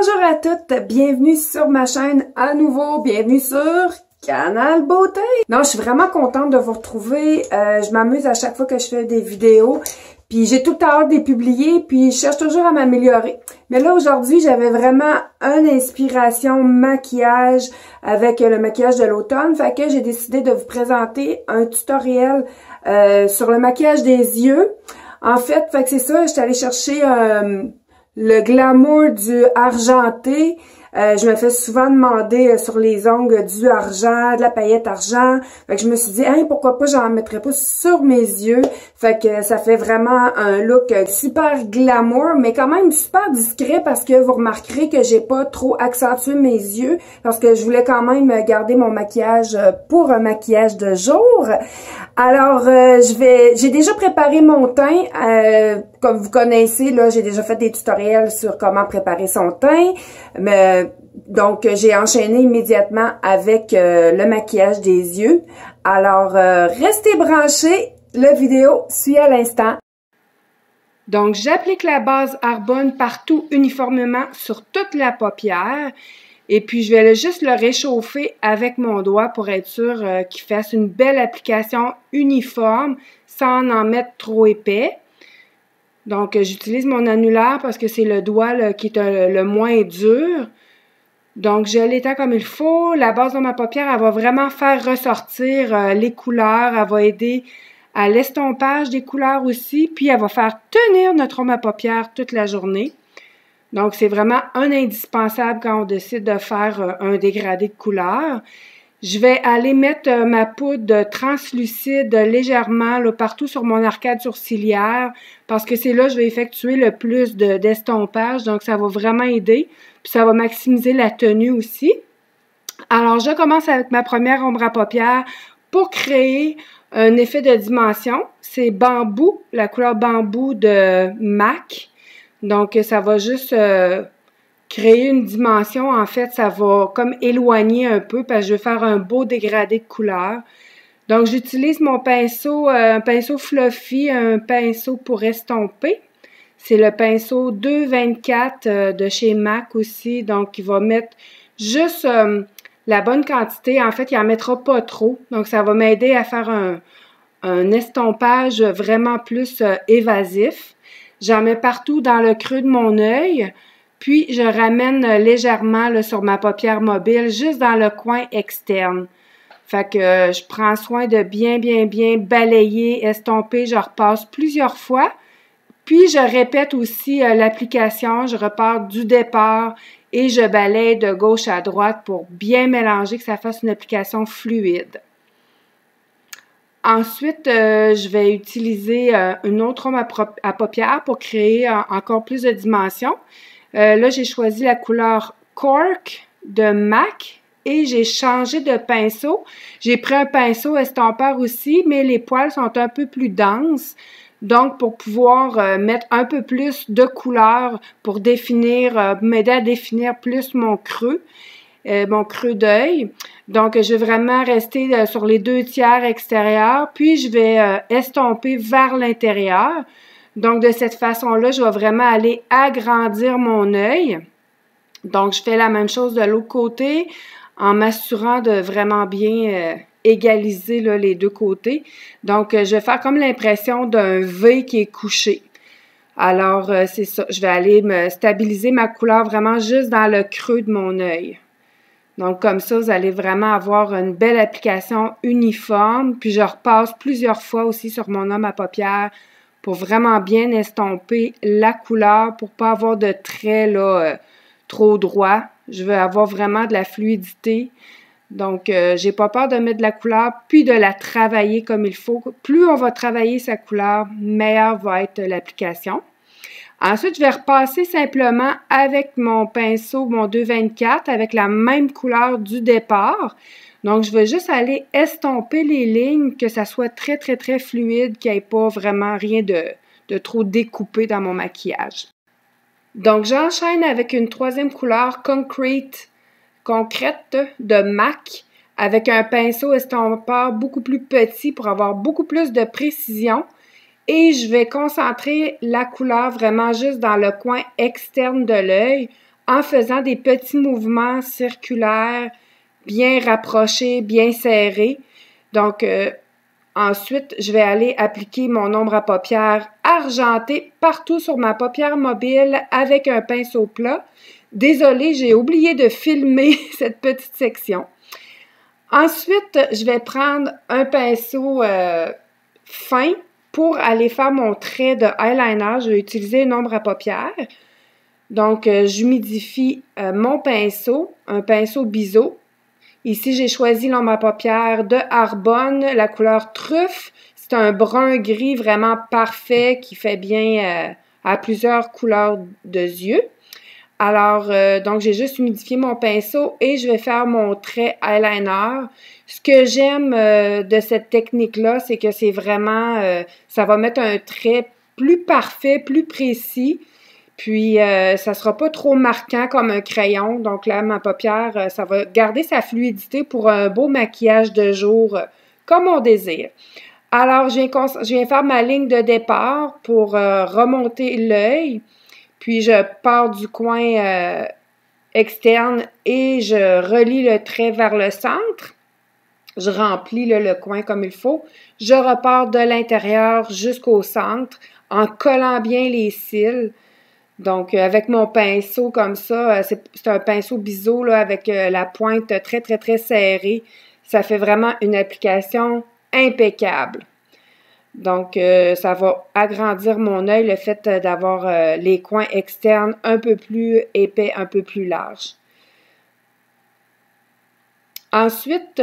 Bonjour à toutes, bienvenue sur ma chaîne à nouveau, bienvenue sur Canal Beauté. Non, je suis vraiment contente de vous retrouver, je m'amuse à chaque fois que je fais des vidéos, puis j'ai tout le temps hâte de les publier, puis je cherche toujours à m'améliorer. Mais là, aujourd'hui, j'avais vraiment une inspiration maquillage avec le maquillage de l'automne, fait que j'ai décidé de vous présenter un tutoriel sur le maquillage des yeux. En fait que c'est ça, je suis allée chercher le glamour du argenté. Je me fais souvent demander sur les ongles du argent, de la paillette argent. Fait que je me suis dit, hey, pourquoi pas, j'en mettrais pas sur mes yeux. Fait que ça fait vraiment un look super glamour, mais quand même super discret parce que vous remarquerez que j'ai pas trop accentué mes yeux parce que je voulais quand même garder mon maquillage pour un maquillage de jour. Alors, j'ai déjà préparé mon teint. Comme vous connaissez, là, j'ai déjà fait des tutoriels sur comment préparer son teint. Donc, j'ai enchaîné immédiatement avec le maquillage des yeux. Alors, restez branchés. La vidéo suit à l'instant. Donc, j'applique la base Arbonne partout uniformément sur toute la paupière. Et puis, je vais juste le réchauffer avec mon doigt pour être sûr qu'il fasse une belle application uniforme sans en mettre trop épais. Donc, j'utilise mon annulaire parce que c'est le doigt là, qui est le moins dur. Donc, je l'étends comme il faut. La base de ma paupière, elle va vraiment faire ressortir les couleurs. Elle va aider à l'estompage des couleurs aussi. Puis, elle va faire tenir notre ombre à paupière toute la journée. Donc, c'est vraiment un indispensable quand on décide de faire un dégradé de couleur. Je vais aller mettre ma poudre translucide légèrement là, partout sur mon arcade sourcilière parce que c'est là que je vais effectuer le plus d'estompage. Donc, ça va vraiment aider. Puis, ça va maximiser la tenue aussi. Alors, je commence avec ma première ombre à paupières pour créer un effet de dimension. C'est Bambou, la couleur Bambou de MAC. Donc, ça va juste créer une dimension. En fait, ça va comme éloigner un peu parce que je vais faire un beau dégradé de couleur. Donc, j'utilise mon pinceau, un pinceau fluffy, un pinceau pour estomper. C'est le pinceau 224 de chez MAC aussi. Donc, il va mettre juste la bonne quantité. En fait, il n'en mettra pas trop. Donc, ça va m'aider à faire un estompage vraiment plus évasif. J'en mets partout dans le creux de mon œil, puis je ramène légèrement là, sur ma paupière mobile, juste dans le coin externe. Fait que je prends soin de bien balayer, estomper, je repasse plusieurs fois. Puis je répète aussi l'application, je repars du départ et je balaye de gauche à droite pour bien mélanger, que ça fasse une application fluide. Ensuite, je vais utiliser une autre ombre à paupières pour créer encore plus de dimension. Là, j'ai choisi la couleur Cork de MAC et j'ai changé de pinceau. J'ai pris un pinceau estompeur aussi, mais les poils sont un peu plus denses. Donc, pour pouvoir mettre un peu plus de couleur pour définir, m'aider à définir plus mon creux d'œil. Donc, je vais vraiment rester sur les 2/3 extérieurs, puis je vais estomper vers l'intérieur. Donc, de cette façon-là, je vais vraiment aller agrandir mon œil. Donc, je fais la même chose de l'autre côté en m'assurant de vraiment bien égaliser là, les deux côtés. Donc, je vais faire comme l'impression d'un V qui est couché. Alors, c'est ça. Je vais aller me stabiliser ma couleur vraiment juste dans le creux de mon œil. Donc, comme ça, vous allez vraiment avoir une belle application uniforme. Puis, je repasse plusieurs fois aussi sur mon ombre à paupières pour vraiment bien estomper la couleur pour pas avoir de traits là, trop droits. Je veux avoir vraiment de la fluidité. Donc, j'ai pas peur de mettre de la couleur puis de la travailler comme il faut. Plus on va travailler sa couleur, meilleure va être l'application. Ensuite, je vais repasser simplement avec mon pinceau, mon 224, avec la même couleur du départ. Donc, je vais juste aller estomper les lignes, que ça soit très fluide, qu'il n'y ait pas vraiment rien de trop découpé dans mon maquillage. Donc, j'enchaîne avec une troisième couleur, Concrete de MAC, avec un pinceau estompeur beaucoup plus petit pour avoir beaucoup plus de précision. Et je vais concentrer la couleur vraiment juste dans le coin externe de l'œil en faisant des petits mouvements circulaires bien rapprochés, bien serrés. Donc, ensuite, je vais aller appliquer mon ombre à paupières argenté partout sur ma paupière mobile avec un pinceau plat. Désolée, j'ai oublié de filmer cette petite section. Ensuite, je vais prendre un pinceau fin pour aller faire mon trait de eyeliner. Je vais utiliser une ombre à paupières. Donc, j'humidifie mon pinceau, un pinceau biseau. Ici, j'ai choisi l'ombre à paupières de Arbonne, la couleur truffe. C'est un brun gris vraiment parfait qui fait bien à plusieurs couleurs de yeux. Alors, donc, j'ai juste humidifié mon pinceau et je vais faire mon trait eyeliner. Ce que j'aime de cette technique-là, c'est que c'est vraiment, ça va mettre un trait plus parfait, plus précis. Puis, ça sera pas trop marquant comme un crayon. Donc là, ma paupière, ça va garder sa fluidité pour un beau maquillage de jour comme on désire. Alors, je viens faire ma ligne de départ pour remonter l'œil. Puis, je pars du coin externe et je relie le trait vers le centre. Je remplis le coin comme il faut. Je repars de l'intérieur jusqu'au centre en collant bien les cils. Donc, avec mon pinceau comme ça, c'est un pinceau biseau là, avec la pointe très, très, très serrée. Ça fait vraiment une application impeccable. Donc, ça va agrandir mon œil, le fait d'avoir les coins externes un peu plus épais, un peu plus larges. Ensuite,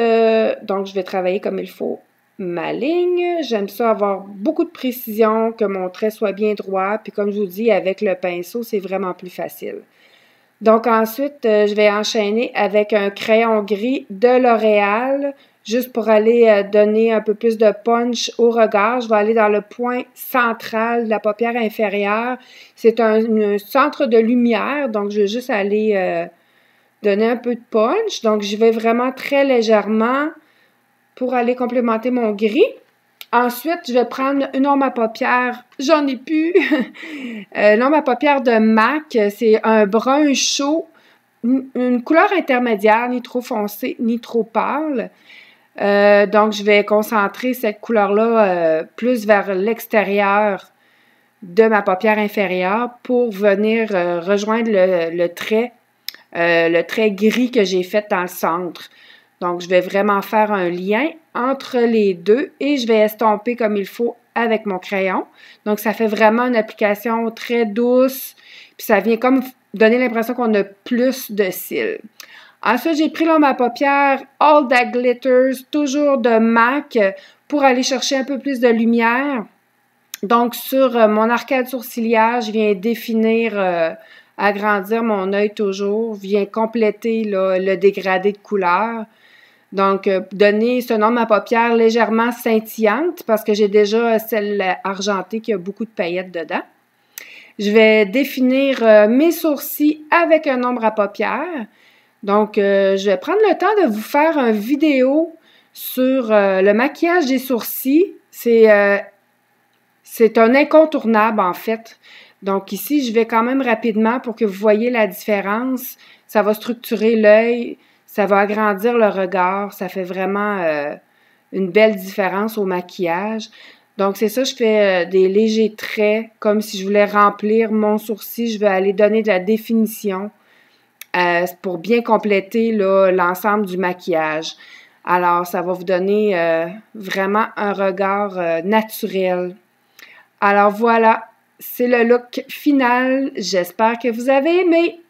donc, je vais travailler comme il faut ma ligne. J'aime ça avoir beaucoup de précision, que mon trait soit bien droit. Puis comme je vous dis, avec le pinceau, c'est vraiment plus facile. Donc ensuite, je vais enchaîner avec un crayon gris de L'Oréal, juste pour aller donner un peu plus de punch au regard. Je vais aller dans le point central de la paupière inférieure. C'est un centre de lumière, donc je vais juste aller donner un peu de punch. Donc je vais vraiment très légèrement pour aller complémenter mon gris. Ensuite, je vais prendre une ombre à paupières. J'en ai plus. L'ombre à paupières de MAC, c'est un brun chaud, une couleur intermédiaire, ni trop foncé, ni trop pâle. Donc, je vais concentrer cette couleur-là plus vers l'extérieur de ma paupière inférieure pour venir rejoindre le trait gris que j'ai fait dans le centre. Donc, je vais vraiment faire un lien entre les deux et je vais estomper comme il faut avec mon crayon. Donc, ça fait vraiment une application très douce. Puis, ça vient comme donner l'impression qu'on a plus de cils. Ensuite, j'ai pris l'ombre à paupières All That Glitters, toujours de MAC, pour aller chercher un peu plus de lumière. Donc, sur mon arcade sourcilière, je viens définir, agrandir mon œil toujours. Je viens compléter là, le dégradé de couleur. Donc, donner ce nombre à paupières légèrement scintillante parce que j'ai déjà celle argentée qui a beaucoup de paillettes dedans. Je vais définir mes sourcils avec un ombre à paupières. Donc, je vais prendre le temps de vous faire une vidéo sur le maquillage des sourcils. C'est un incontournable en fait. Donc ici, je vais quand même rapidement pour que vous voyez la différence. Ça va structurer l'œil. Ça va agrandir le regard. Ça fait vraiment une belle différence au maquillage. Donc, c'est ça, je fais des légers traits, comme si je voulais remplir mon sourcil. Je vais aller donner de la définition pour bien compléter l'ensemble du maquillage. Alors, ça va vous donner vraiment un regard naturel. Alors, voilà, c'est le look final. J'espère que vous avez aimé.